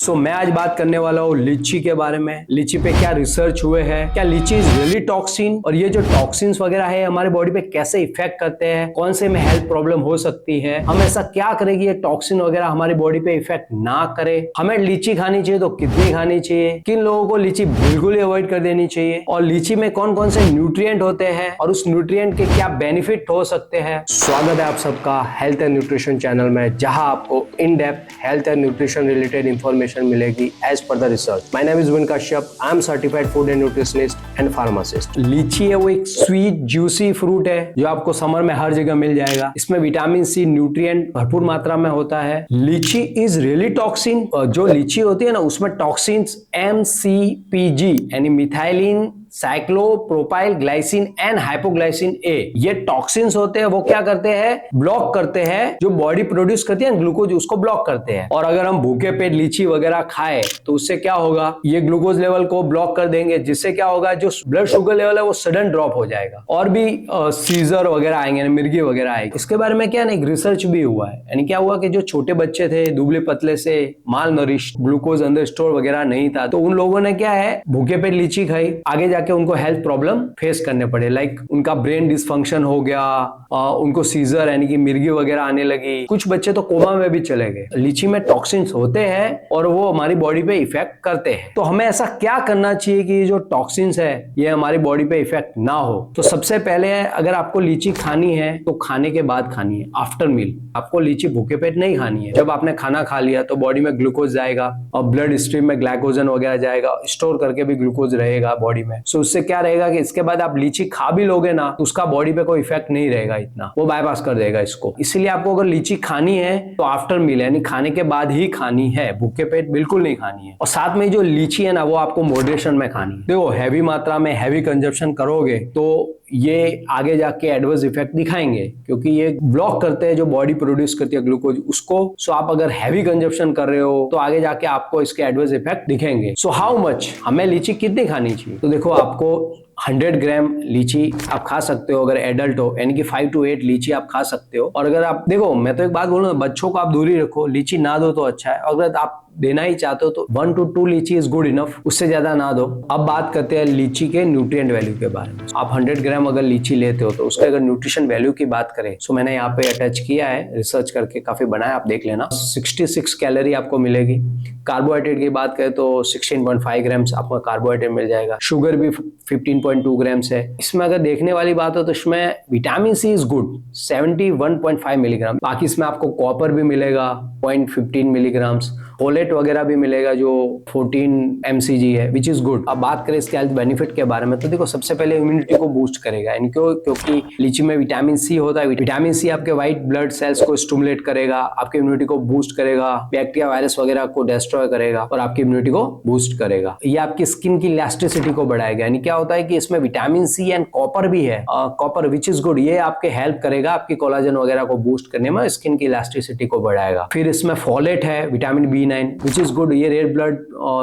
मैं आज बात करने वाला हूँ लीची के बारे में। लीची पे क्या रिसर्च हुए हैं, क्या लीची इज रियली टॉक्सिन, और ये जो टॉक्सिन्स वगैरह है हमारे बॉडी पे कैसे इफेक्ट करते हैं, कौन से में हेल्थ प्रॉब्लम हो सकती है, हम ऐसा क्या करें कि ये टॉक्सिन वगैरह हमारी बॉडी पे इफेक्ट ना करे, हमें लीची खानी चाहिए तो कितनी खानी चाहिए, किन लोगों को लीची बिल्कुल ही अवॉइड कर देनी चाहिए, और लीची में कौन कौन से न्यूट्रिएंट होते हैं और उस न्यूट्रिएंट के क्या बेनिफिट हो सकते हैं। स्वागत है आप सबका हेल्थ एंड न्यूट्रिशन चैनल में, जहां आपको in depth health and nutrition related information मिलेगी as per the research. My name is Vin Kashyap, I am certified food and nutritionist and pharmacist. लीची है वो एक स्वीट ज्यूसी फ्रूट है जो आपको समर में हर जगह मिल जाएगा। इसमें विटामिन सी न्यूट्रिएंट भरपूर मात्रा में होता है। लीची इज रियली टॉक्सिन। जो लीची होती है ना उसमें टॉक्सिन्स MCPG यानी मिथाइलिन साइक्लोप्रोपाइल ग्लाइसिन एंड हाइपोग्लाइसिन ए, ये टॉक्सिन्स होते हैं। वो क्या करते हैं, ब्लॉक करते हैं जो बॉडी प्रोड्यूस करती है ग्लूकोज, उसको ब्लॉक करते हैं। और अगर हम भूखे पेट लीची वगैरह खाए तो उससे क्या होगा, ये ग्लूकोज लेवल को ब्लॉक कर देंगे, जिससे क्या होगा जो ब्लड शुगर लेवल है वो सडन ड्रॉप हो जाएगा और भी सीजर वगैरह आएंगे, मिर्गी वगैरह आएगी। इसके बारे में क्या ना एक रिसर्च भी हुआ है। यानी क्या हुआ कि जो छोटे बच्चे थे, दुबले पतले से, माल नरिश, ग्लूकोज अंदर स्टोर वगैरह नहीं था, तो उन लोगों ने क्या है भूखे पेट लीची खाई, आगे जाके उनको हेल्थ प्रॉब्लम फेस करने पड़े। लाइक उनका ब्रेन डिसफंक्शन हो गया, उनको सीजर यानी कि मिर्गी वगैरह आने लगी, कुछ बच्चे तो कोमा में भी चले गए। लीची में टॉक्सिन्स होते हैं और वो हमारी बॉडी पे इफेक्ट करते हैं। तो हमें ऐसा क्या करना चाहिए कि जो टॉक्सिन्स है ये हमारी बॉडी पे इफेक्ट ना हो। तो सबसे पहले अगर आपको लीची खानी है तो खाने के बाद खानी है, आफ्टर मील। आपको लीची भूखे पेट नहीं खानी है। जब आपने खाना खा लिया तो बॉडी में ग्लूकोज जाएगा और ब्लड स्ट्रीम में ग्लाइकोजन वगैरह जाएगा, स्टोर करके भी ग्लूकोज रहेगा बॉडी में। सो उससे क्या रहेगा कि इसके बाद आप लीची खा भी लोगे ना तो उसका बॉडी पे कोई इफेक्ट नहीं रहेगा इतना, वो बाईपास कर देगा इसको। इसलिए आपको अगर लीची खानी है तो आफ्टर मील यानी खाने के बाद ही खानी है, भूखे पेट बिल्कुल नहीं खानी है। और साथ में जो लीची है ना वो आपको मॉडरेशन में खानी है। देखो हैवी मात्रा में हैवी कंजप्शन करोगे तो ये आगे जाके एडवर्स इफेक्ट दिखाएंगे, क्योंकि ये ब्लॉक करते हैं जो बॉडी प्रोड्यूस करती है ग्लूकोज उसको। सो आप अगर हैवी कंजप्शन कर रहे हो तो आगे जाके आपको इसके एडवर्स इफेक्ट दिखेंगे। सो हाउ मच, हमें लीची कितनी खानी चाहिए? तो देखो आपको 100 ग्राम लीची आप खा सकते हो अगर एडल्ट हो, यानी कि 5 to 8 लीची आप खा सकते हो। और अगर आप देखो, मैं तो एक बात बोलूँ, बच्चों को आप दूर ही रखो, लीची ना दो तो अच्छा है। अगर आप देना ही चाहते हो तो 1 to 2 लीची इज गुड इनफ, उससे ज्यादा ना दो। अब बात करते हैं लीची के न्यूट्रिएंट वैल्यू के बारे में। आप 100 ग्राम अगर लीची लेते हो तो उसके अगर न्यूट्रिशन वैल्यू की बात करें तो मैंने यहाँ पे अटैच किया है, रिसर्च करके काफी बनाया, आप देख लेना। 66 कैलोरी आपको मिलेगी। कार्बोहाइड्रेट की बात करें तो 16.5 ग्राम्स आपको कार्बोहाइड्रेट मिल जाएगा। शुगर भी 15.2 ग्राम्स है। इसमें अगर देखने वाली बात हो तो इसमें vitamin C is good, 71.5 milligram. बाकी इसमें आपको कॉपर भी मिलेगा 0.15 मिलीग्राम्स, फोलेट वगैरह भी मिलेगा जो 14 mcg है, विच इज गुड। अब बात करें इसके हेल्थ बेनिफिट के बारे में तो देखो सबसे पहले इम्यूनिटी को बूस्ट करेगा, क्योंकि लीची में विटामिन सी होता है। विटामिन सी आपके व्हाइट ब्लड सेल्स को स्टिमुलेट करेगा, आपकी इम्यूनिटी को बूस्ट करेगा, बैक्टीरिया वायरस वगैरह को डिस्ट्रॉय करेगा और आपकी इम्यूनिटी को बूस्ट करेगा। ये आपकी स्किन की इलास्टिसिटी को बढ़ाएगा। यानी क्या होता है कि इसमें विटामिन सी एंड कॉपर भी है, कॉपर विच इज गुड। ये आपके हेल्प करेगा आपकी कोलाजन वगैरह को बूस्ट करने में, स्किन की इलास्टिसिटी को बढ़ाएगा। फिर इसमें फोलेट है, vitamin B9 which is good. ये रेड ब्लड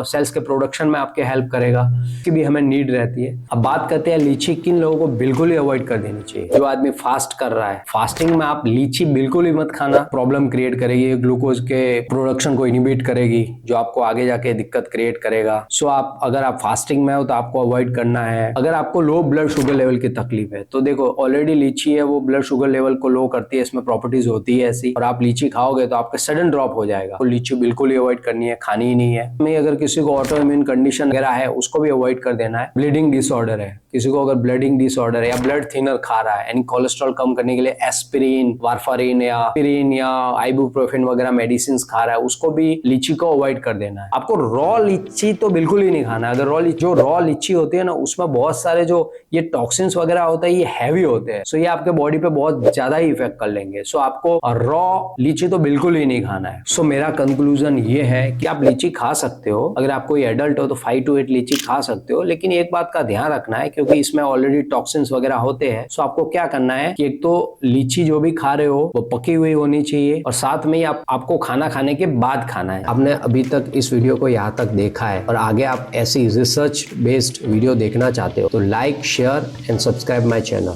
सेल्स के प्रोडक्शन में आपके हेल्प करेगा, इसकी भी हमें नीड रहती है। अब बात करते हैं लीची किन लोगों को बिल्कुल ही अवॉइड कर देनी चाहिए। जो आदमी फास्ट कर रहा है, फास्टिंग में आप लीची बिल्कुल ही मत खाना, प्रॉब्लम क्रिएट करेगी, ग्लूकोज के प्रोडक्शन को इनिबिट करेगी जो आपको आगे जाके दिक्कत क्रिएट करेगा। सो आप अगर आप फास्टिंग में हो तो आपको अवॉइड करना है। अगर आपको लो ब्लड शुगर लेवल की तकलीफ है तो देखो ऑलरेडी लीची है वो ब्लड शुगर लेवल को लो करती है, इसमें प्रॉपर्टीज होती है ऐसी, और आप लीची खाओगे तो आपका सडन ड्रॉप हो जाएगा। तो लीची बिल्कुल ही अवॉइड करनी है, खानी ही नहीं है। में अगर किसी को ऑटो इम्यून कंडीशन वगैरह है उसको भी अवॉइड कर देना है। ब्लीडिंग डिसऑर्डर है, किसी को अगर ब्लीडिंग डिसऑर्डर है या ब्लड थिनर खा रहा है, यानी कोलेस्ट्रॉल कम करने के लिए एस्पिरिन, वारफारिन या पिरिन या आइबुप्रोफेन वगैरह मेडिसिन खा रहा है, उसको भी लीची को अवॉइड कर देना है। आपको रॉ लीची तो बिल्कुल ही नहीं खाना है। अगर रॉ लीची होती है ना उसमें बहुत सारे जो ये टॉक्सिन्स वगैरह होते हैं ये हैवी होते हैं। सो ये आपके बॉडी पे बहुत ज्यादा ही इफेक्ट कर लेंगे। सो आपको रॉ लीची तो बिल्कुल ही नहीं खाना है। सो मेरा कंक्लूजन ये है कि आप लीची खा सकते हो, अगर आप कोई एडल्ट हो तो 5 to 8 लीची खा सकते हो, लेकिन एक बात का ध्यान रखना है क्योंकि इसमें ऑलरेडी टॉक्सिन्स वगैरह होते हैं। सो आपको क्या करना है कि एक तो लीची जो भी खा रहे हो वो पकी हुई होनी चाहिए, और साथ में ही आपको खाना खाने के बाद खाना है। आपने अभी तक इस वीडियो को यहाँ तक देखा है और आगे आप ऐसी रिसर्च बेस्ड वीडियो देखना चाहते हो तो like, share and subscribe my channel.